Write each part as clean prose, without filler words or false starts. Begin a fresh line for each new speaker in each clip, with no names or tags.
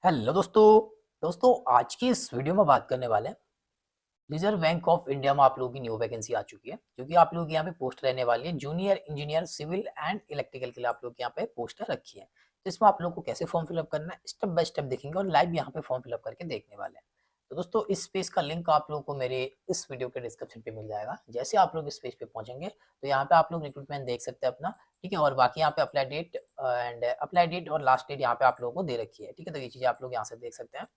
Hello दोस्तों। आज की इस वीडियो में बात करने वाले हैं रिजर्व बैंक ऑफ इंडिया में आप लोगों की न्यू वैकेंसी आ चुकी है, जो कि आप लोग यहाँ पे पोस्ट रहने वाली है junior engineer civil and electrical के लिए आप लोग यहाँ पे पोस्टर रखी है। तो इसमें आप लोग को कैसे फॉर्म फिलअप करना है स्टेप बाय स्टेप देखेंगे और लाइव यहाँ पे फॉर्म फिलअप करके देखने वाले हैं। तो दोस्तों इस पेज का लिंक आप लोगों को मेरे इस वीडियो के डिस्क्रिप्शन पे मिल जाएगा। जैसे आप लोग इस पेज पे पहुंचेंगे तो यहाँ पे आप लोग रिक्रूटमेंट देख सकते हैं अपना, ठीक है। और बाकी यहाँ पे अप्लाई डेट और लास्ट डेट यहाँ पे आप लोगों को दे रखी है, ठीक है। तो ये चीजें आप लोग यहाँ से देख सकते हैं।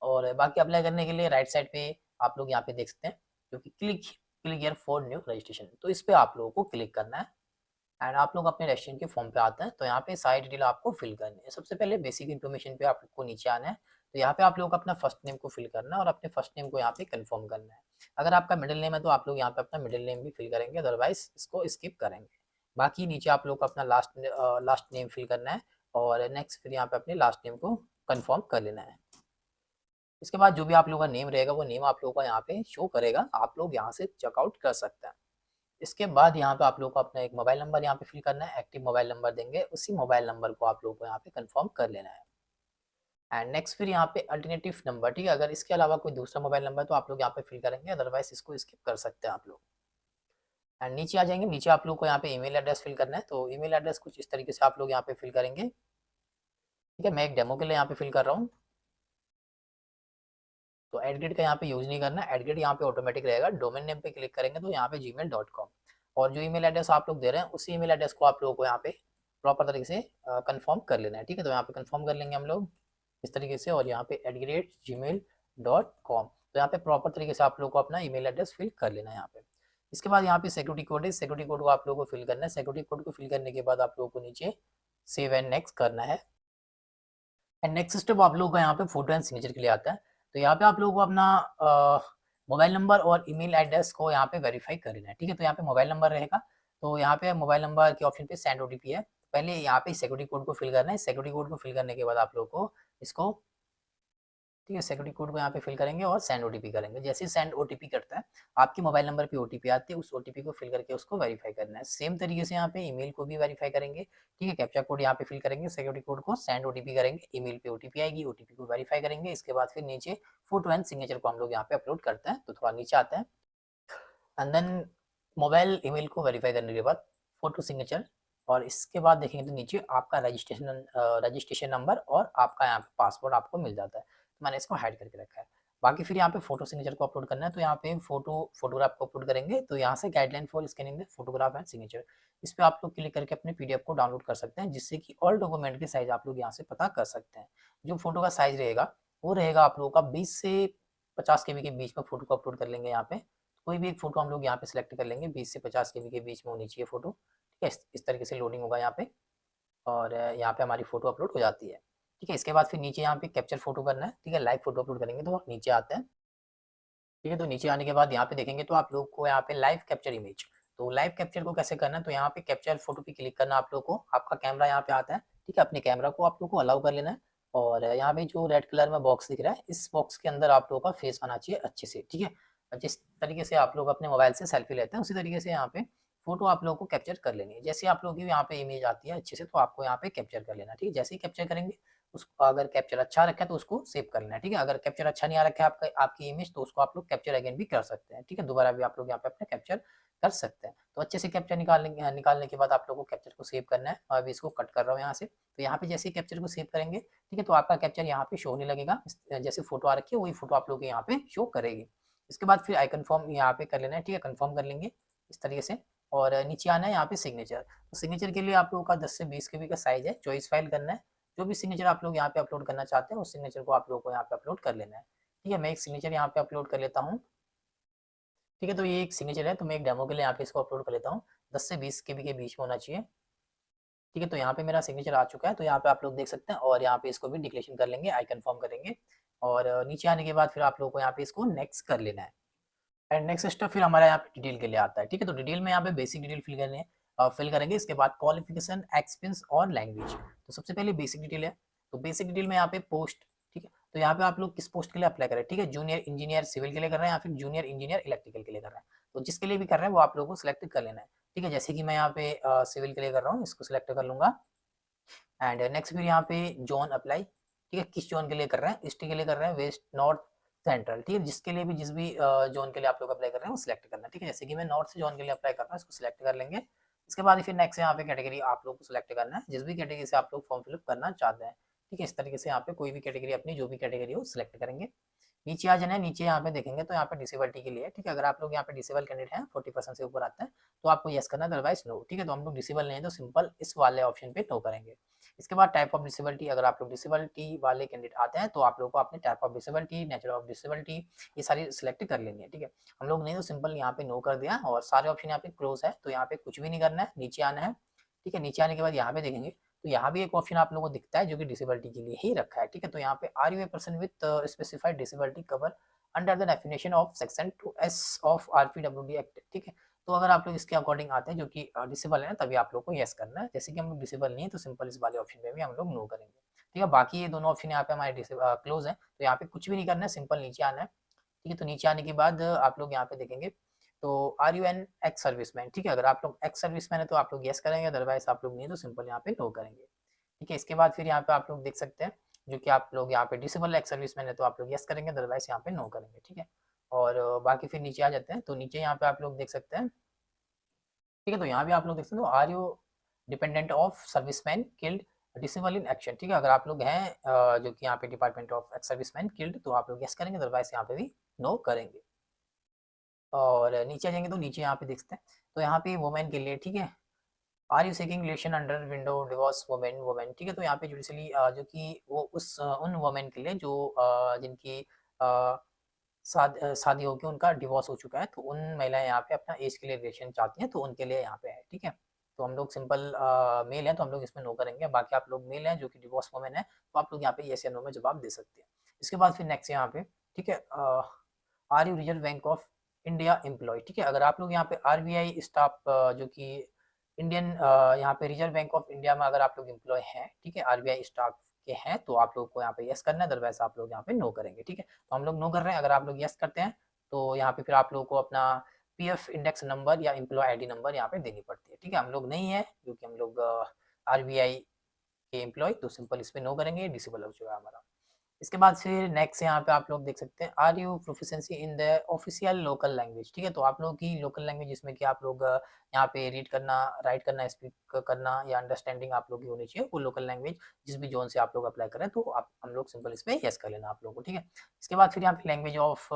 और बाकी अप्लाई करने के लिए राइट साइड पे आप लोग यहाँ पे देख सकते हैं जो कि click click here for new registration, तो इस पे आप लोगों को क्लिक करना है। एंड आप लोग अपने रजिस्ट्रेशन के फॉर्म पे आते हैं तो यहाँ पे सारी डिटेल आपको फिल करनी है। सबसे पहले बेसिक इन्फॉर्मेशन पे आपको नीचे आना है। तो यहाँ पे आप लोग अपना फर्स्ट नेम को फिल करना है और अपने फर्स्ट नेम को यहाँ पे कंफर्म करना है। अगर आपका मिडिल नेम है तो आप लोग यहाँ पे अपना मिडिल नेम भी फिल करेंगे, अदरवाइज इसको स्किप करेंगे। बाकी नीचे आप लोग को अपना लास्ट नेम फिल करना है और नेक्स्ट फिर यहाँ पे अपने लास्ट नेम को कंफर्म कर लेना है। इसके बाद जो भी आप लोगों का नेम रहेगा वो नेम आप लोगों का यहाँ पे शो करेगा, आप लोग यहाँ से चेकआउट कर सकते हैं। इसके बाद यहाँ पे आप लोगों को अपना एक मोबाइल नंबर यहाँ पे फिल करना है, एक्टिव मोबाइल नंबर देंगे, उसी मोबाइल नंबर को आप लोगों को यहाँ पे कंफर्म कर लेना है। एंड नेक्स्ट फिर यहाँ पे अल्टरनेटिव नंबर, ठीक है। अगर इसके अलावा कोई दूसरा मोबाइल नंबर तो आप लोग यहाँ पे फिल करेंगे, अदरवाइज इसको स्किप कर सकते हैं आप लोग। एंड नीचे आ जाएंगे, नीचे आप लोग को यहाँ पे ईमेल एड्रेस फिल करना है। तो ईमेल एड्रेस कुछ इस तरीके से आप लोग यहाँ पे फिल करेंगे, ठीक है। मैं एक डेमो के लिए यहाँ पे फिल कर रहा हूँ। तो एडग्रेड का यहाँ पे यूज नहीं करना, एडग्रेड यहाँ पे ऑटोमेटिक रहेगा। डोमेन नेम पे क्लिक करेंगे तो यहाँ पे gmail.com, और जो ईमेल एड्रेस आप लोग दे रहे हैं उसी ईमेल एड्रेस को आप लोगों को यहाँ पे प्रॉपर तरीके से कंफर्म कर लेना है, ठीक है। तो यहाँ पे कंफर्म कर लेंगे हम लोग इस तरीके से, और यहाँ पे @gmail.com, तो यहाँ पे प्रॉपर तरीके से आप लोग को अपना ईमेल एड्रेस फिल कर लेना है यहाँ पे। इसके बाद यहाँ पे सिक्योरिटी कोड है, सिक्योरिटी कोड को आप लोगों को फिल करना है। सिक्योरिटी कोड को फिल करने के बाद आप लोगों को नीचे सेव एंड नेक्स्ट करना है। एंड नेक्स्ट स्टेप आप लोगों का यहाँ पे फोटो एंड सिग्नेचर के लिए आता है। तो यहाँ पे आप लोगों को अपना मोबाइल नंबर और ईमेल एड्रेस को यहाँ पे वेरीफाई कर लेना है, ठीक है। तो यहाँ पे मोबाइल नंबर रहेगा, तो यहाँ पे मोबाइल नंबर के ऑप्शन पे सेंड ओटीपी है। पहले यहाँ पे सिक्योरिटी कोड को फिल करना है। सिक्योरिटी कोड को फिल करने के बाद आप लोगों को इसको, ठीक है, सिक्योरिटी कोड को यहाँ पे फिल करेंगे और सेंड ओटीपी करेंगे। जैसे ही सेंड ओटीपी करता है आपके मोबाइल नंबर पे ओटीपी आती है, उस ओटीपी को फिल करके उसको वेरीफाई करना है। सेम तरीके से यहाँ पे ईमेल को भी वेरीफाई करेंगे, ठीक है। कैप्चा कोड यहाँ पे फिल करेंगे, सिक्योरिटी कोड को सेंड ओटीपी करेंगे, ईमेल पे ओटीपी आएगी, ओटीपी को वेरीफाई करेंगे। इसके बाद फिर नीचे फोटो एंड सिग्नेचर को हम लोग यहाँ पे अपलोड करते हैं। तो थोड़ा नीचे आते हैं एंड देन मोबाइल ईमेल को वेरीफाई करने के बाद फोटो सिग्नेचर, और इसके बाद देखेंगे तो नीचे आपका रजिस्ट्रेशन नंबर और आपका यहाँ पे पासवर्ड आपको मिल जाता है। तो मैंने इसको हाइड करके रखा है। बाकी फिर यहाँ पे फोटो सिग्नेचर को अपलोड करना है। तो यहाँ पे फोटोग्राफ को अपलोड करेंगे। तो यहाँ से guideline for scanning the photograph and signature, इस पे आप लोग क्लिक करके अपने पीडीएफ को डाउनलोड कर सकते हैं, जिससे कि ऑल डॉक्यूमेंट के साइज आप लोग यहाँ से पता कर सकते हैं। जो फोटो का साइज रहेगा वो रहेगा आप लोगों का 20 से 50 केबी के बीच में फोटो को अपलोड कर लेंगे। यहाँ पे कोई भी एक फोटो हम लोग यहाँ पे सिलेक्ट कर लेंगे, 20 से 50 केबी के बीच में होनी चाहिए फोटो, ठीक है। इस तरीके से लोडिंग होगा यहाँ पे, और यहाँ पे हमारी फोटो अपलोड हो जाती है, ठीक है। इसके बाद फिर नीचे यहाँ पे कैप्चर फोटो करना है, ठीक है। लाइव फोटो अपलोड करेंगे तो नीचे आते हैं, ठीक है। तो नीचे आने के बाद यहाँ पे देखेंगे तो आप लोग को यहाँ पे लाइव कैप्चर इमेज, तो लाइव कैप्चर को कैसे करना है, तो यहाँ पे कैप्चर फोटो पे क्लिक करना आप लोग को। आपका कैमरा यहाँ पे आता है, ठीक है। अपने कैमरा को आप लोग को अलाउ कर लेना है, और यहाँ पे जो रेड कलर में बॉक्स दिख रहा है इस बॉक्स के अंदर आप लोगों का फेस आना चाहिए अच्छे से, ठीक है। जिस तरीके से आप लोग अपने मोबाइल से सेल्फी लेते हैं उसी तरीके से यहाँ पे फोटो आप लोगों को कैप्चर कर लेनी है। जैसे आप लोगों की यहाँ पे इमेज आती है अच्छे से तो आपको यहाँ पे कैप्चर कर लेना, ठीक है। जैसे ही कैप्चर करेंगे उसको, अगर कैप्चर अच्छा रखा है तो उसको सेव कर लेना है, ठीक है। अगर कैप्चर अच्छा नहीं आ रखा है आपका आपकी इमेज तो उसको आप लोग कैप्चर अगेन भी कर सकते हैं, ठीक है। दोबारा भी आप लोग यहाँ पे अपना कैप्चर कर सकते हैं। तो अच्छे से कैप्चर निकालने के बाद आप लोगों को कैप्चर को सेव करना है। और अभी इसको कट कर रहा हूँ यहाँ से। तो यहाँ पे जैसे ही कैप्चर को सेव करेंगे, ठीक है, तो आपका कैप्चर यहाँ पे शो नहीं लगेगा। जैसे फोटो आ रखी है वही फोटो आप लोग यहाँ पे शो करेगी। इसके बाद फिर आई कन्फर्म यहाँ पे कर लेना है, ठीक है। कन्फर्म कर लेंगे इस तरीके से, और नीचे आना है यहाँ पे सिग्नेचर। तो सिग्नेचर के लिए आप लोगों का 10 से 20 केबी का साइज है, चॉइस फाइल करना है। जो भी सिग्नेचर आप लोग यहाँ पे अपलोड करना चाहते हैं उस सिग्नेचर को आप लोगों को यहाँ पे अपलोड कर लेना है, ठीक है। मैं एक सिग्नेचर यहाँ पे अपलोड कर लेता हूँ, ठीक है। तो ये एक सिग्नेचर है, तो मैं एक डेमो के लिए यहाँ पे इसको अपलोड कर लेता हूँ। 10 से 20 केबी के बीच में होना चाहिए, ठीक है। तो यहाँ पे मेरा सिग्नेचर आ चुका है, तो यहाँ पे आप लोग देख सकते हैं, और यहाँ पे इसको भी डिक्लेरेशन कर लेंगे, आई कन्फर्म करेंगे। और नीचे आने के बाद फिर आप लोगों को यहाँ पे इसको नेक्स्ट कर लेना है। एंड नेक्स्ट स्टेप फिर हमारा यहाँ पे डिटेल के लिए आता है, ठीक है। तो डिटेल में यहाँ पे बेसिक डिटेल फिल करेंगे। इसके बाद क्वालिफिकेशन, एक्सपीरियंस और लैंग्वेज। तो सबसे पहले बेसिक डिटेल है। तो बेसिक डिटेल में यहाँ पे पोस्ट, ठीक है। तो यहाँ पे आप लोग किस पोस्ट के लिए अप्लाई करें, ठीक है। जूनियर इंजीनियर सिविल के लिए कर रहे हैं या फिर जूनियर इंजीनियर इलेक्ट्रिकल के लिए कर रहे हैं। तो जिसके लिए भी कर रहे हैं वो आप लोगों को सिलेक्ट कर लेना है, ठीक है। जैसे कि मैं यहाँ पे सिविल के लिए कर रहा हूँ, इसको सिलेक्ट कर लूंगा। एंड नेक्स्ट फिर यहाँ पे जोन अप्लाई, ठीक है, किस जोन के लिए कर रहे हैं, ईस्ट के लिए कर रहे हैं, वेस्ट, नॉर्थ, सेंट्रल, ठीक है, जिसके लिए भी जिस भी जोन के लिए आप लोग अप्लाई कर रहे हैं वो सिलेक्ट करना है। ठीक है, जैसे कि मैं नॉर्थ जोन के लिए अप्लाई कर रहा हूँ, इसको सिलेक्ट कर लेंगे। इसके बाद फिर नेक्स्ट यहाँ पे कैटेगरी आप लोग को सिलेक्ट करना है, जिस भी कैटेगरी से आप लोग फॉर्म फिलअप करना चाहते हैं। ठीक है, इस तरीके से यहाँ पे कोई भी कैटेगरी अपनी जो भी कैटेगरी हो सिलेक्ट करेंगे। नीचे आ जाना है, नीचे यहाँ पे देखेंगे तो यहाँ पे डिसेबिलिटी के लिए, ठीक है, अगर आप लोग यहाँ पे डिसेबल कैंडिडेट हैं 40% से ऊपर आता है तो आपको यस करना है, अदरवाइज नो। ठीक है, तो हम लोग डिसेबल नहीं है तो सिंपल इस वाले ऑप्शन पे नो करेंगे। इसके बाद टाइप ऑफ डिसेबिलिटी, अगर आप लोग डिसेबिलिटी वाले कैंडिडेट आते हैं तो आप लोग को अपने type of disability, nature of disability ये सारी सिलेक्ट कर लेनी है। ठीक है, हम लोग नहीं तो सिंपल यहाँ पे नो कर दिया और सारे ऑप्शन यहाँ पे क्लोज है, तो यहाँ पे कुछ भी नहीं करना है, नीचे आना है। ठीक है, नीचे आने के बाद यहाँ पे देखेंगे तो यहाँ भी एक ऑप्शन आप लोगों को दिखता है जो कि डिसेबिलिटी के लिए ही रखा है। ठीक है, तो यहाँ पे are you a person with specified disability cover under the definition of section 2S of RPWD act. ठीक है, तो अगर आप लोग इसके अकॉर्डिंग आते हैं जो कि डिसेबल है तभी आप लोग को यस करना है, जैसे कि हम लोग डिसेबल नहीं है तो सिंपल इस वाले ऑप्शन पे भी हम लोग नो करेंगे। ठीक है, बाकी ये दोनों ऑप्शन यहाँ पे हमारे क्लोज है, तो यहाँ पे कुछ भी नहीं करना है, सिंपल नीचे आना है। ठीक है, तो नीचे आने के बाद आप लोग यहाँ पे देखेंगे तो are you an ex serviceman. ठीक है, अगर आप लोग एक्स सर्विसमैन है तो आप लोग यस करेंगे, अदरवाइज आप लोग नहीं तो सिंपल यहाँ पे नो करेंगे। ठीक है, इसके बाद फिर यहाँ पे आप लोग देख सकते हैं जो कि आप लोग यहाँ पे डिसेबल एक्स सर्विसमैन है तो आप लोग यस करेंगे, अदरवाइज यहाँ पे नो करेंगे। ठीक है, और बाकी फिर नीचे आ जाते हैं तो नीचे यहाँ पे आप लोग देख सकते हैं। ठीक है, तो यहाँ भी आप लोग देख सकते हो are you dependent of serviceman killed disable in action. ठीक है, अगर आप लोग हैं जो कि यहाँ पे department of ex serviceman killed तो आप लोग यस करेंगे, अदरवाइज यहाँ पे भी नो करेंगे। और नीचे आ जाएंगे तो नीचे यहाँ पे देखते हैं तो यहाँ पे वुमेन के लिए, ठीक है, are you seeking relation under widow divorce women women. ठीक है, तो यहाँ पे जुडिशली जो कि वो उस उन वुमेन के लिए जो जिनकी शादी होगी, उनका डिवोर्स हो चुका है, तो उन महिलाएं यहाँ पे अपना एज के लिए रिलेशन चाहती हैं तो उनके लिए यहाँ पे है। ठीक है, तो हम लोग सिंपल मेल है तो हम लोग इसमें नो करेंगे, बाकी आप लोग मेल हैं जो कि डिवोर्स वुमेन है तो आप लोग यहाँ पे येस या नो में जवाब दे सकते हैं। इसके बाद फिर नेक्स्ट यहाँ पे, ठीक है, are you Reserve Bank of India employ. ठीक है, अगर आप लोग यहाँ पे आरबीआई स्टाफ जो कि इंडियन यहाँ पे रिजर्व बैंक ऑफ इंडिया में अगर आप लोग एम्प्लॉय हैं, ठीक है, आरबीआई स्टाफ के हैं तो आप लोग को यहाँ पे यस करना है, अदरवाइज आप लोग यहाँ पे नो करेंगे। ठीक है, तो हम लोग नो कर रहे हैं, अगर आप लोग यस करते हैं तो यहाँ पे फिर आप लोगों को अपना पीएफ इंडेक्स नंबर या एम्प्लॉय आईडी नंबर यहाँ पे देनी पड़ती है। ठीक है, हम लोग नहीं है क्योंकि हम लोग आरबीआई के एम्प्लॉय, तो सिंपल इस पे नो करेंगे, डिसेबल हो चुका है हमारा। इसके बाद फिर नेक्स्ट यहाँ पे आप लोग देख सकते हैं are you proficiency in the official local language. ठीक है, तो आप लोगों की लोकल लैंग्वेज जिसमें कि आप लोग यहाँ पे रीड करना, राइट करना, स्पीक करना या अंडरस्टैंडिंग आप लोग की होनी चाहिए वो लोकल लैंग्वेज जिस भी जोन से आप लोग अप्लाई करें, तो आप हम लोग सिंपल इस पे यस कर लेना आप लोगों को। ठीक है, इसके बाद फिर यहाँ पे लैंग्वेज ऑफ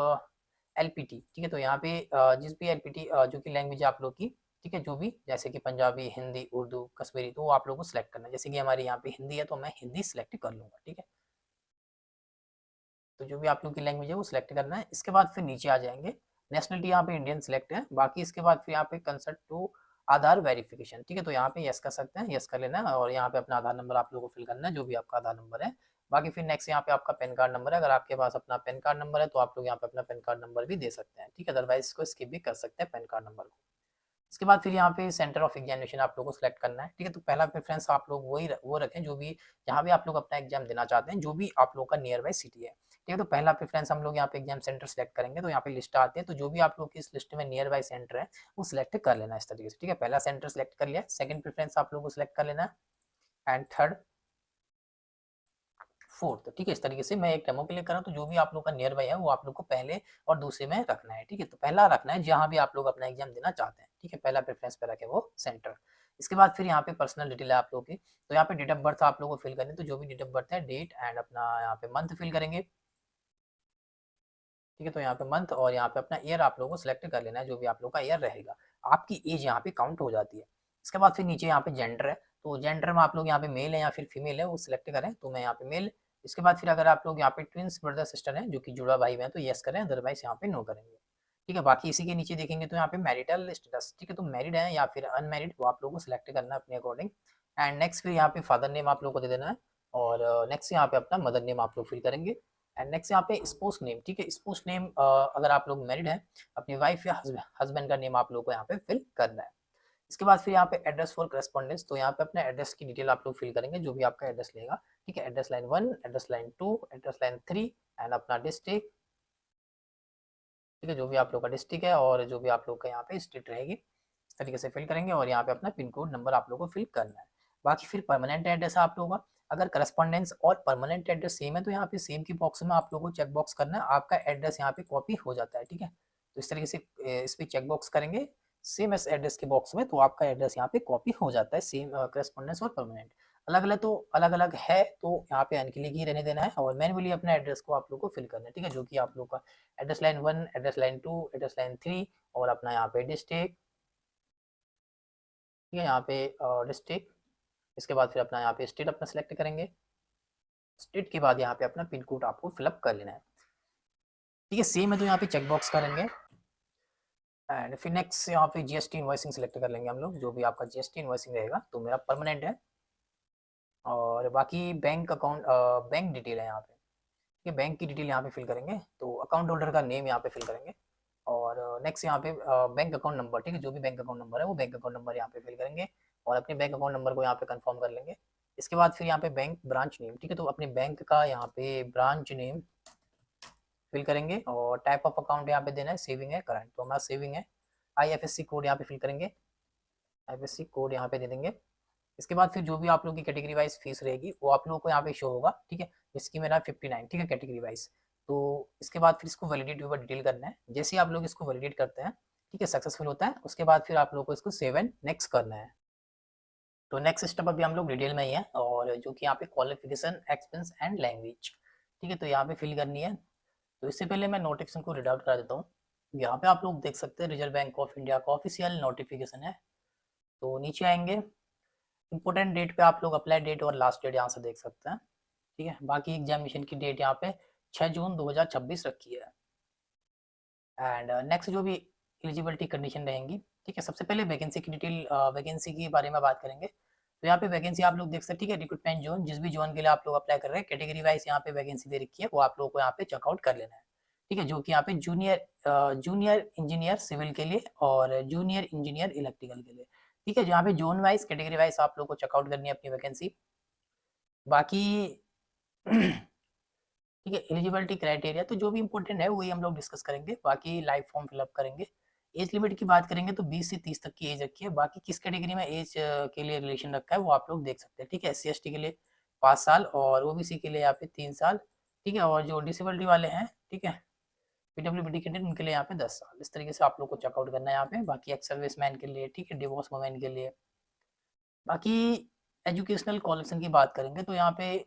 एलपीटी। ठीक है, तो यहाँ पे जिस भी एलपीटी जो कि लैंग्वेज आप लोग की, ठीक है, जो भी जैसे कि पंजाबी, हिंदी, उर्दू, कश्मीरी, तो वो आप लोगों को सिलेक्ट करना है। जैसे कि हमारे यहाँ पे हिंदी है तो मैं हिंदी सिलेक्ट कर लूंगा। ठीक है, तो जो भी आप लोग की लैंग्वेज है वो सिलेक्ट करना है। इसके बाद फिर नीचे आ जाएंगे, नेशनलिटी यहाँ पे इंडियन सिलेक्ट है, बाकी इसके बाद फिर यहाँ पे कंसर्ट टू आधार वेरिफिकेशन। ठीक है, तो यहाँ पे यस कर सकते हैं, यस कर लेना है और यहाँ पे अपना आधार नंबर आप लोगों को फिल करना है, जो भी आपका आधार नंबर है। बाकी फिर नेक्स्ट यहाँ पे आपका पैन कार्ड नंबर है, अगर आपके पास अपना पैन कार्ड नंबर है तो आप लोग यहाँ पे अपना पैन कार्ड नंबर भी दे सकते हैं। ठीक है, अदरवाइज इसको स्किप भी कर सकते हैं पैन कार्ड नंबर को। इसके बाद फिर यहाँ पे सेंटर ऑफ एग्जामिनेशन आप लोगों को सिलेक्ट करना है। ठीक है, तो पहला प्रेफरेंस आप लोग वो रखें जो भी जहाँ भी आप लोग अपना एग्जाम देना चाहते हैं, जो भी आप लोग का नियर बाय सिटी है। ठीक है, तो पहला प्रेफरेंस हम लोग यहाँ पे एग्जाम सेंटर सेलेक्ट करेंगे, तो यहाँ पे लिस्ट आती है, तो जो भी आप लोग की इस लिस्ट में नियर बाय सेंटर है वो सिलेक्ट कर लेना इस तरीके से। ठीक है, पहला सेंटर सेलेक्ट कर लिया, सेकंड प्रेफरेंस आप लोग को सिलेक्ट कर लेना है एंड थर्ड, फोर्थ। ठीक है, इस तरीके से मैं एक डेमो के लिए कर रहा हूँ, तो जो भी आप लोग का नियर बाय है वो आप लोग को पहले और दूसरे में रखना है। ठीक है, तो पहला रखना है जहाँ भी आप लोग अपना एग्जाम देना चाहते हैं। ठीक है, पहला प्रेफरेंस पे रखे वो सेंटर। इसके बाद फिर यहाँ पे पर्सनल डिटेल है आप लोग की, तो यहाँ पे डेट ऑफ बर्थ आप लोग को फिल करनी है, तो जो भी डेट ऑफ बर्थ है, डेट एंड अपना यहाँ पे मंथ फिल करेंगे। ठीक है, तो यहाँ पे मंथ और यहाँ पे अपना ईयर आप लोगों को सिलेक्ट कर लेना है, जो भी आप लोग का ईयर रहेगा, आपकी एज यहाँ पे काउंट हो जाती है। इसके बाद फिर नीचे यहाँ पे जेंडर है, तो जेंडर में आप लोग यहाँ पे मेल है या फिर फीमेल है वो सिलेक्ट करें, तो मैं यहाँ पे मेल। इसके बाद फिर अगर आप लोग यहाँ पे ट्विंस ब्रदर सिस्टर हैं जो कि जुड़ा भाई बहन, तो यस करें, अदरवाइज यहाँ पे नो करेंगे। ठीक है, बाकी इसी के नीचे देखेंगे तो यहाँ पे मैरिटल स्टेटस। ठीक है, तो मैरिड है या फिर अनमैरिड वो आप लोग को सिलेक्ट करना है अपने अकॉर्डिंग। एंड नेक्स्ट फिर यहाँ पे फादर नेम आप लोग को दे देना है और नेक्स्ट यहाँ पे अपना मदर नेम आप लोग फिल करेंगे। एंड नेक्स्ट यहाँ पे स्पोर्ट्स नेम। ठीक है, स्पोर्ट्स नेम अगर आप लोग मैरिड हैं, अपनी वाइफ या हस्बैंड का नेम आप लोग को यहाँ पे फिल करना है। इसके बाद फिर यहाँ पे एड्रेस फॉर करस्पॉन्डेंस, तो यहाँ पे अपने एड्रेस की डिटेल आप लोग फिल करेंगे, जो भी आपका एड्रेस लेगा। ठीक है, address line 1, address line 2, address line 3 and अपना डिस्ट्रिक्ट। ठीक है, जो भी आप लोग का डिस्ट्रिक्ट है और जो भी आप लोग का यहाँ पे स्टेट रहेगी, इस तरीके से फिल करेंगे और यहाँ पे अपना पिन कोड नंबर आप लोग को फिल करना है। बाकी फिर परमानेंट एड्रेस है आप लोगों का, अगर करस्पॉन्डेंस और परमानेंट एड्रेस सेम है तो यहाँ पे सेम की बॉक्स में आप लोगों को चेक बॉक्स करना है, आपका एड्रेस यहाँ पे कॉपी हो जाता है, ठीक है। तो इस तरीके से इस पर चेक बॉक्स करेंगे सेम एस एड्रेस के बॉक्स में, तो आपका एड्रेस यहाँ पे कॉपी हो जाता है सेम करस्पॉन्डेंस और परमानेंट। अलग अलग तो अलग अलग है, तो यहाँ पे अनक्लिक ही रहने देना है और मैन्युअली अपना एड्रेस को आप लोग को फिल करना है, ठीक है। जो कि आप लोग का address line 1, address line 2, address line 3 और अपना यहाँ पे डिस्ट्रिक्ट, ठीक है, यहाँ पे डिस्ट्रिक्ट। इसके बाद फिर अपना यहाँ पे स्टेट अपना सेलेक्ट करेंगे। स्टेट के बाद यहाँ पे अपना पिन कोड आपको फिलअप कर लेना है, ठीक है। सेम है तो यहाँ पे चेक बॉक्स करेंगे एंड फिर नेक्स्ट यहाँ पे जीएसटी इनवॉइसिंग सेलेक्ट कर लेंगे हम लोग। जो भी आपका जीएसटी इनवॉइसिंग रहेगा तो मेरा परमानेंट है। और बाकी बैंक अकाउंट बैंक डिटेल है यहाँ पे, ठीक है। बैंक की डिटेल यहाँ पे फिल करेंगे, तो अकाउंट होल्डर का नेम यहाँ पे फिल करेंगे। और नेक्स्ट यहाँ पे बैंक अकाउंट नंबर, ठीक है। जो भी बैंक अकाउंट नंबर है वो बैंक अकाउंट नंबर यहाँ पे फिल करेंगे और अपने बैंक अकाउंट नंबर को यहाँ पे कंफर्म कर लेंगे। इसके बाद फिर यहाँ पे बैंक ब्रांच नेम, ठीक है। तो अपने बैंक का यहाँ पे ब्रांच नेम फिल करेंगे और टाइप ऑफ अकाउंट यहाँ पे देना है सेविंग है करंट, तो हमारा सेविंग है। आईएफएससी कोड यहाँ पे फिल करेंगे, आईएफएससी कोड यहाँ पे दे देंगे। इसके बाद फिर जो भी आप लोगों की कैटेगरी वाइज फीस रहेगी वो आप लोगों को यहाँ पे शो होगा, ठीक है। इसकी मेरा 59, ठीक है, कैटेगरी वाइज। तो इसके बाद फिर इसको वैलिडेट ऊपर डिटेल करना है। जैसे ही आप लोग इसको वैलिडेट करते हैं, ठीक है, सक्सेसफुल होता है, उसके बाद फिर आप लोग को इसको सेव एंड नेक्स्ट करना है। तो नेक्स्ट स्टेप अभी हम लोग डिटेल में ही है, और जो कि यहाँ पे क्वालिफिकेशन, एक्सपेंस एंड लैंग्वेज, ठीक है, तो यहाँ पे फिल करनी है। तो इससे पहले मैं नोटिफिकेशन को रीड आउट करा देता हूँ। यहाँ पे आप लोग देख सकते हैं रिजर्व बैंक ऑफ इंडिया का ऑफिशियल नोटिफिकेशन है। तो नीचे आएंगे, इंपोर्टेंट डेट पे आप लोग अप्लाई डेट और लास्ट डेट यहाँ से देख सकते हैं, ठीक है। बाकी एग्जामिनेशन की डेट यहाँ पे 6 जून 2026 रखी है। एंड नेक्स्ट जो भी एलिजिबिलिटी कंडीशन रहेंगी, ठीक है। सबसे पहले वैकेंसी की डिटेल, वैकेंसी के बारे में बात करेंगे। तो यहाँ पे वैकेंसी आप लोग देख सकते हैं, ठीक है। रिक्रूटमेंट जोन, जिस भी जोन के लिए आप लोग अप्लाई कर रहे हैं, कैटेगरी वाइज यहाँ पे वैकेंसी दे रखी है, वो आप लोग को यहाँ पे चेकआउट कर लेना है, ठीक है। जो कि यहाँ पे जूनियर इंजीनियर सिविल के लिए और जूनियर इंजीनियर इलेक्ट्रिकल के लिए, ठीक है। जहाँ पे जोन वाइज कैटेगरी वाइज आप लोग को चेकआउट करनी है अपनी वैकेंसी। बाकी ठीक है, एलिजिबिलिटी क्राइटेरिया तो जो भी इंपॉर्टेंट है वही हम लोग डिस्कस करेंगे। बाकी लाइव फॉर्म फिलअप करेंगे। एज लिमिट की बात करेंगे तो 20 से 30 तक की एज रखी है। बाकी किस कैटेगरी में एज के लिए रिलेशन रखा है वो आप लोग देख सकते हैं, ठीक है। SC/ST के लिए 5 साल और OBC के लिए यहाँ पे 3 साल, ठीक है। और जो डिसेबिलिटी वाले हैं, ठीक है, PWBD कैंडिडेट, उनके लिए यहाँ पे 10 साल। इस तरीके से आप लोग को चेकआउट करना है यहाँ पे। बाकी एक्स सर्विसमैन के लिए, ठीक है, डिवोर्स वुमेन के लिए। बाकी एजुकेशनल क्वालिफिकेशन की बात करेंगे तो यहाँ पे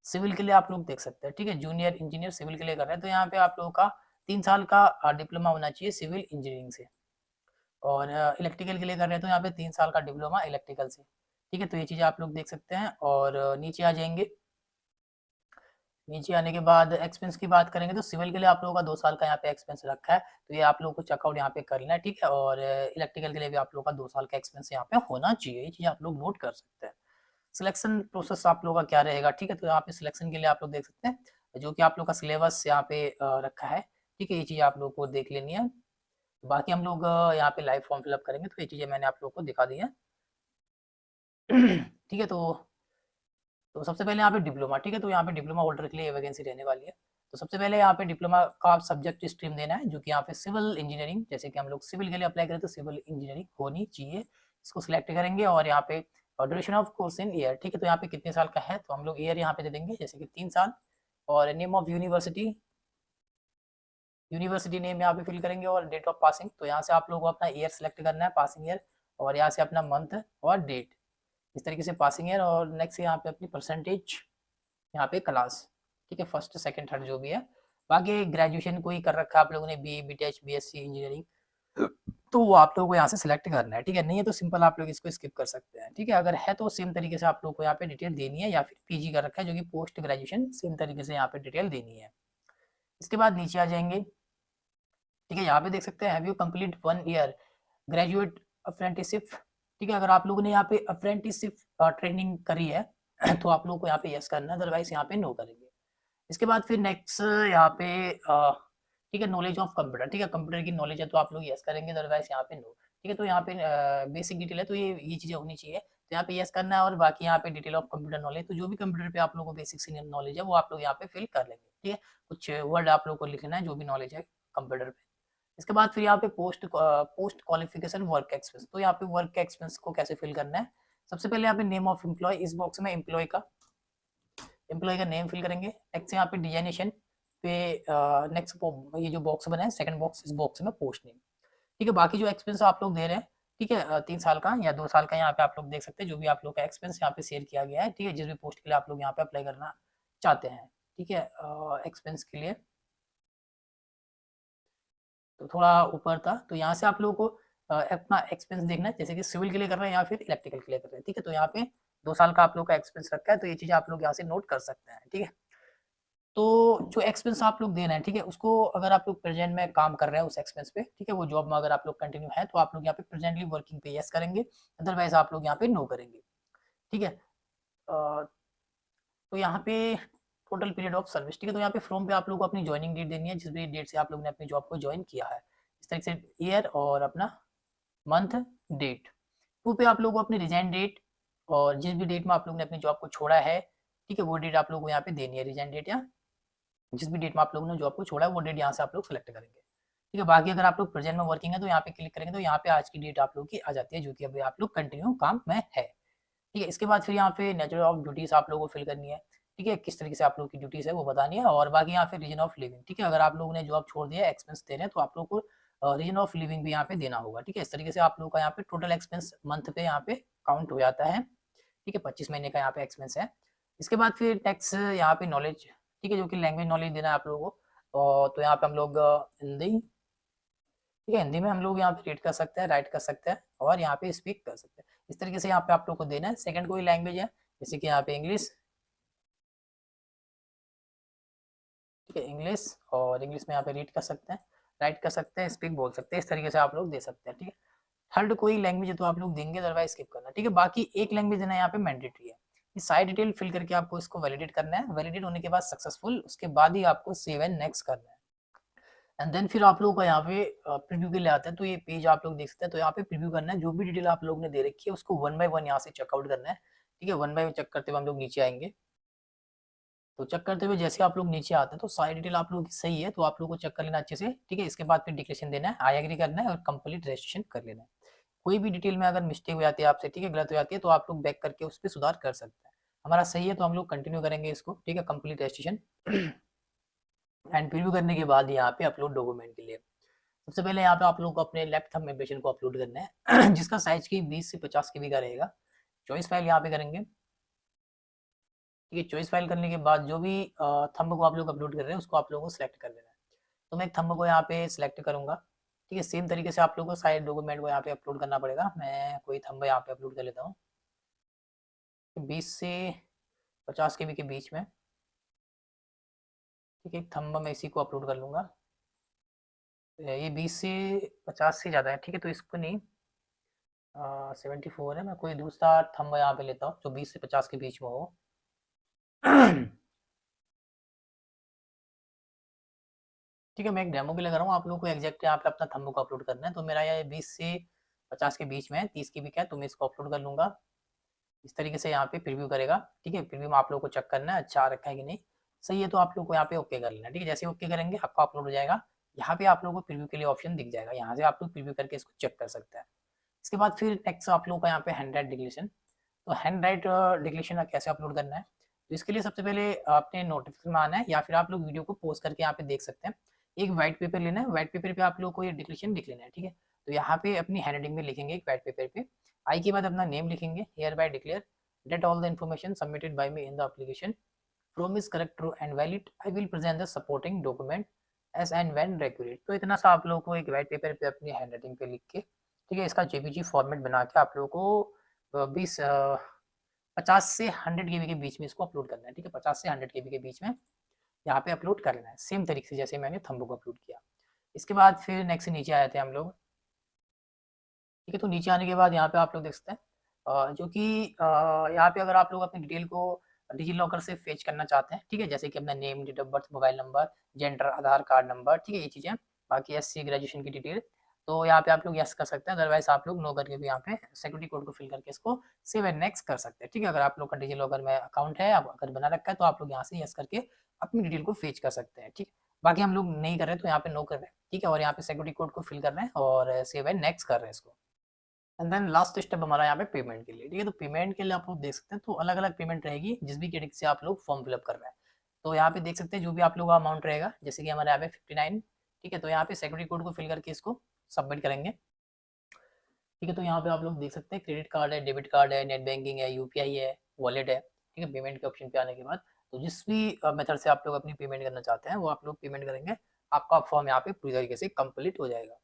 सिविल के लिए आप लोग देख सकते हैं, ठीक है। जूनियर इंजीनियर सिविल के लिए कर रहे हैं तो यहाँ पे आप लोगों का 3 साल का डिप्लोमा होना चाहिए सिविल इंजीनियरिंग से। और इलेक्ट्रिकल के लिए कर रहे हैं तो यहाँ पे 3 साल का डिप्लोमा इलेक्ट्रिकल से, ठीक है। तो ये चीज़ें आप लोग देख सकते हैं। और नीचे आ जाएंगे। नीचे आने के बाद एक्सपेंस की बात करेंगे तो सिविल के लिए आप लोगों का 2 साल का यहाँ पे एक्सपेंस रखा है, तो ये आप लोगों को चेकआउट यहाँ पे कर लेना है, ठीक है। और इलेक्ट्रिकल के लिए भी आप लोगों का 2 साल का एक्सपेंस यहाँ पे होना चाहिए। ये चीज़ आप लोग नोट कर सकते हैं। सिलेक्शन प्रोसेस आप लोगों का क्या रहेगा, ठीक है। तो यहाँ पे सिलेक्शन के लिए आप लोग देख सकते हैं जो कि आप लोग का सिलेबस यहाँ पे रखा है, ठीक है। ये चीज़ आप लोग को देख लेनी है। बाकी हम लोग यहाँ पे लाइव फॉर्म फिलअप करेंगे, तो ये चीज़ें मैंने आप लोग को दिखा दी है। ठीक है। तो सबसे पहले यहाँ पे डिप्लोमा, ठीक है। तो यहाँ पे डिप्लोमा होल्डर के लिए वैकेंसी रहने वाली है। तो सबसे पहले यहाँ पे डिप्लोमा का सब्जेक्ट स्ट्रीम देना है, जो कि यहाँ पे सिविल इंजीनियरिंग, जैसे कि हम लोग सिविल के लिए अप्लाई करें तो सिविल इंजीनियरिंग होनी चाहिए। इसको सिलेक्ट करेंगे और यहाँ पे duration of course in year, ठीक है। तो यहाँ पे कितने साल का है तो हम लोग ईयर यहाँ पे दे देंगे, जैसे कि 3 साल। और name of university, university name यहाँ पे फिल करेंगे और डेट ऑफ पासिंग। तो यहाँ से आप लोगों को अपना ईयर सेलेक्ट करना है, पासिंग ईयर, और यहाँ से अपना मंथ और डेट, इस तरीके से पासिंग ईयर। और नेक्स्ट यहाँ पे अपनी परसेंटेज, यहाँ पे क्लास, ठीक है, फर्स्ट सेकंड थर्ड जो भी है। बाकी ग्रेजुएशन कोई कर रखा है आप लोगों ने, BE BTech BSc इंजीनियरिंग, तो वो आप लोगों को यहाँ से सिलेक्ट करना है, ठीक है। नहीं है तो सिंपल आप लोग इसको स्किप कर सकते हैं, ठीक है। अगर है तो सेम तरीके से आप लोग को यहाँ पे डिटेल देनी है, या फिर PG कर रखा है जो कि पोस्ट ग्रेजुएशन, सेम तरीके से यहाँ पे डिटेल देनी है। इसके बाद नीचे आ जाएंगे, ठीक है। यहाँ पे देख सकते हैं have you complete 1 year graduate apprenticeship, ठीक है। अगर आप लोगों ने यहाँ पे अप्रेंटिसशिप ट्रेनिंग करी है तो आप लोगों को यहाँ पे यस करना है, अदरवाइज यहाँ पे नो करेंगे। इसके बाद फिर नेक्स्ट यहाँ पे ठीक है, नॉलेज ऑफ कंप्यूटर, ठीक है। कंप्यूटर की नॉलेज है तो आप लोग यस करेंगे, अदरवाइज यहाँ पे नो, ठीक है। तो यहाँ पे बेसिक डिटेल है तो ये चीज़ें होनी चाहिए, तो यहाँ पे यस करना है। और बाकी यहाँ पे डिटेल ऑफ कंप्यूटर नॉलेज, तो जो भी कंप्यूटर पे आप लोगों को बेसिक से नॉलेज है वो आप लोग यहाँ पे फिल कर लेंगे, ठीक है। कुछ वर्ड आप लोग को लिखना है जो भी नॉलेज है कंप्यूटर पे। इसके बाद फिर यहाँ पे पोस्ट क्वालिफिकेशन वर्क एक्सपीरियंस, तो यहाँ पे वर्क एक्सपीरियंस को कैसे फिल करना है। सबसे पहले यहाँ पे नेम ऑफ एम्प्लॉय, इस बॉक्स में एम्प्लॉय का एम्प्लॉय का नेम फिल करेंगे। नेक्स्ट यहाँ पे डिजाइनेशन पे नेक्स्ट ये जो बॉक्स बना है सेकंड बॉक्स, इस बॉक्स में पोस्ट नेम। ठीक है, बाकी जो एक्सपेंस आप लोग दे रहे हैं, ठीक है, 3 साल का या 2 साल का यहाँ पे आप लोग देख सकते हैं, जो भी आप लोग का एक्सपेंस यहाँ पे शेयर किया गया है, ठीक है, जिस भी पोस्ट के लिए आप लोग यहाँ पे अप्लाई करना चाहते हैं, ठीक है, एक्सपेंस के लिए। तो थोड़ा ऊपर था, तो यहाँ से आप लोगों को अपना एक्सपेंस देखना है, जैसे कि सिविल के लिए कर रहे हैं या फिर इलेक्ट्रिकल के लिए कर रहे हैं, ठीक है। तो यहाँ पे 2 साल का आप लोग का एक्सपेंस रखा है, तो ये चीज़ें आप लोग यहाँ से नोट कर सकते हैं, ठीक है। तो जो एक्सपेंस आप लोग दे रहे हैं, ठीक है, उसको अगर आप लोग प्रेजेंट में काम कर रहे हैं उस एक्सपेंस पे, ठीक है, वो जॉब में अगर आप लोग कंटिन्यू है, तो आप लोग यहाँ पे प्रेजेंटली वर्किंग पे यस करेंगे, अदरवाइज आप लोग यहाँ पे नो करेंगे, ठीक है। तो यहाँ पे टोटल पीरियड ऑफ सर्विस, ठीक है, तो यहाँ पे फॉर्म पे आप लोग को अपनी ज्वाइनिंग डेट देनी है, जिस भी डेट से आप लोग ने अपनी जॉब को ज्वाइन किया है, इस तरह से ईयर और अपना मंथ डेट। टू पे आप लोग को अपनी रिजाइन डेट और जिस भी डेट में आप लोग ने अपनी जॉब को छोड़ा है, ठीक है, वो डेट आप लोग को यहाँ पे देनी है, रिजाइन डेट या जिस भी डेट में आप लोगों ने जॉब को छोड़ा है वो डेट यहाँ से आप लोग सेलेक्ट करेंगे, ठीक है। बाकी अगर आप लोग प्रेजेंट में वर्किंग है तो यहाँ पे क्लिक करेंगे तो यहाँ पे आज की डेट आप लोग की आ जाती है, जो कि अभी आप लोग कंटिन्यू काम में है, ठीक है। इसके बाद फिर यहाँ पे नेचर ऑफ ड्यूटीज आप लोगों को फिल करनी है, ठीक है, किस तरीके से आप लोग की ड्यूटीज है वो बतानी है, और बाकी यहाँ पे रीजन ऑफ लिविंग, ठीक है, अगर आप लोगों ने जॉब छोड़ दिया है, एक्सपेंस दे रहे हैं, तो आप लोग को रीजन ऑफ लिविंग भी यहाँ पे देना होगा, ठीक है। इस तरीके से आप लोग का यहाँ पे टोटल एक्सपेंस मंथ पे यहाँ पे काउंट हो जाता है, ठीक है, 25 महीने का यहाँ पे एक्सपेंस है। इसके बाद फिर टैक्स यहाँ पे नॉलेज, ठीक है, जो कि लैंग्वेज नॉलेज देना है आप लोगों को, और तो यहाँ पे हम लोग हिंदी, ठीक है, हिंदी में हम लोग यहाँ पे रीड कर सकते हैं, राइट कर सकते हैं और यहाँ पे स्पीक कर सकते हैं, इस तरीके से यहाँ पे आप लोग को देना है। सेकंड कोई लैंग्वेज है जैसे कि यहाँ पे इंग्लिश, ठीक है, इंग्लिश, और इंग्लिश में यहाँ पे रीड कर सकते हैं, राइट कर सकते हैं, स्पीक बोल सकते हैं, इस तरीके से आप लोग दे सकते हैं, ठीक है। थर्ड कोई लैंग्वेज है तो आप लोग देंगे, अदरवाइज स्किप करना, ठीक है। बाकी एक लैंग्वेज देना यहाँ पे मैंडेटरी है। ये सारी डिटेल फिल करके आपको इसको वैलिडेट करना है, वैलिडेट होने के बाद सक्सेसफुल, उसके बाद ही आपको सेव एंड नेक्स्ट करना है। एंड देन फिर आप लोगों को यहाँ पे प्रीव्यू के लिए आते हैं, तो ये पेज आप लोग देख सकते हैं, तो यहाँ पे प्रीव्यू करना है, जो भी डिटेल आप लोग ने दे रखी है उसको 1 बाय 1 यहाँ से चेकआउट करना है, ठीक है। 1 बाय 1 चेक करते हुए हम लोग नीचे आएंगे, तो चेक करते हुए जैसे आप लोग नीचे आते हैं तो सारी डिटेल आप लोगों की सही है, तो आप लोगों को चेक कर लेना अच्छे से, ठीक है। इसके बाद फिर डिक्लेरेशन देना है, आई एग्री करना है और कंप्लीट रजिस्ट्रेशन कर लेना है। कोई भी डिटेल में अगर मिस्टेक हो जाती है आपसे, ठीक है, गलत हो जाती है, तो आप लोग बैक करके उस पर सुधार कर सकते हैं। हमारा सही है तो हम लोग कंटिन्यू करेंगे इसको, ठीक है, कंप्लीट रजिस्ट्रेशन। एंड प्रीव्यू करने के बाद यहाँ पे अपलोड डॉक्यूमेंट के लिए सबसे पहले यहाँ पे आप लोग को अपने लेफ्ट थंब इम्प्रेशन को अपलोड करना है जिसका साइज की 20 से 50 केबी का रहेगा। चॉइस फाइल यहाँ पे करेंगे, ठीक है। चॉइस फाइल करने के बाद जो भी थंब को आप लोग अपलोड कर रहे हैं उसको आप लोगों को सिलेक्ट कर लेना है। तो मैं एक थंब को यहाँ पे सिलेक्ट करूंगा, ठीक है। सेम तरीके से आप लोगों को सारे डॉक्यूमेंट को यहाँ पे अपलोड करना पड़ेगा। मैं कोई थंब यहाँ पे अपलोड कर लेता हूँ 20 से 50 केबी के बीच में, ठीक है। एक थंब मैं इसी को अपलोड कर लूँगा, ये 20 से 50 से ज़्यादा है, ठीक है, तो इसको नहीं 74 है। मैं कोई दूसरा थंब यहाँ पे लेता हूँ जो 20 से 50 के बीच में हो ठीक है, मैं एक डेमो के लिए कर रहा हूँ, आप लोगों को एग्जैक्ट यहाँ पे अपना थंब को अपलोड करना है। तो मेरा ये 20 से 50 के बीच में है, 30 की भी क्या है, तो मैं इसको अपलोड कर लूँगा। इस तरीके से यहाँ पे प्रीव्यू करेगा, ठीक है। प्रीव्यू में आप लोगों को चेक करना है अच्छा आ रखा है कि नहीं, सही है तो आप लोग को यहाँ पे ओके कर लेना है, ठीक है। जैसे ओके करेंगे आपका अपलोड हो जाएगा, यहाँ पे आप लोगों को प्रीव्यू के लिए ऑप्शन दिख जाएगा, यहाँ से आप लोग प्रीव्यू करके इसको चेक कर सकते हैं। इसके बाद फिर नेक्स्ट आप लोगों का यहाँ पे हैंड राइट डिक्लेरेशन। तो हैंड राइट डिक्लेरेशन कैसे अपलोड करना है, तो इसके लिए सबसे पहले आपने नोटिफिकेशन में आना है, या फिर आप लोग वीडियो को पॉज करके यहाँ पे देख सकते हैं। एक व्हाइट पेपर लेना है, व्हाइट पेपर पे आप लोग को ये डिक्लेरेशन लिख लेना है, ठीक है। तो यहाँ पे अपनी हैंड राइटिंग में लिखेंगे एक व्हाइट पेपर पे, आई के बाद अपना नेम लिखेंगे, here bye declare that all the information submitted by me in the application from is correct, true and valid. I will present the supporting document as and when required. तो इतना सा आप लोगों को एक व्हाइट पेपर पे अपनी hand writing पे लिख के, ठीक है, इसका जेपीजी फॉर्मेट बना के आप लोगों को 50 से 100 केबी के बीच में इसको अपलोड करना है, ठीक है। 50 से 100 केबी के बीच में यहाँ पे अपलोड कर लेना है, सेम तरीके से जैसे मैंने थंबो को अपलोड किया। इसके बाद फिर नेक्स्ट नीचे आए थे हम लोग, ठीक है। तो नीचे आने के बाद यहाँ पे आप लोग देख सकते हैं जो कि यहाँ पे अगर आप लोग अपनी डिटेल को डिजी लॉकर से फेच करना चाहते हैं, ठीक है, जैसे कि अपना name, date of birth, mobile number, gender, Aadhaar card number, ठीक है, ये चीज़ें। बाकी एससी ग्रेजुएशन की डिटेल, तो यहाँ पे आप लोग यस कर सकते हैं, अदरवाइज आप लोग नो करके भी यहाँ पे सिक्योरिटी कोड को फिल करके इसको सेव एंड नेक्स्ट कर सकते हैं, ठीक है। अगर आप लोग का डिजी लॉकर में अकाउंट है, अगर बना रखा है, तो आप लोग यहाँ से यस करके अपनी डिटेल को फेच कर सकते हैं, ठीक। बाकी हम लोग नहीं कर रहे तो यहाँ पे नो कर रहे हैं, ठीक है, और यहाँ पे सिक्योरिटी कोड को फिल कर रहे हैं और सेव एंड नेक्स्ट कर रहे हैं इसको। एंड देन लास्ट स्टेप हमारा यहाँ पे पेमेंट के लिए, ठीक है। तो पेमेंट के लिए आप लोग देख सकते हैं तो अलग अलग पेमेंट रहेगी जिस भी कैटेगरी से आप लोग फॉर्म फिलअप कर रहे हैं। तो यहाँ पे देख सकते हैं जो भी आप लोगों का अमाउंट रहेगा, जैसे कि हमारे यहाँ पे 59, ठीक है। तो यहाँ पे सिक्योरिटी कोड को फिल करके इसको सबमिट करेंगे, ठीक है। तो यहाँ पे आप लोग देख सकते हैं क्रेडिट कार्ड है, डेबिट कार्ड है, नेट बैंकिंग है, यूपीआई है, वॉलेट है, ठीक है। पेमेंट के ऑप्शन पे आने के बाद तो जिस भी मेथड से आप लोग अपनी पेमेंट करना चाहते हैं वो आप लोग पेमेंट करेंगे, आपका फॉर्म यहाँ पे पूरी तरीके से कंप्लीट हो जाएगा।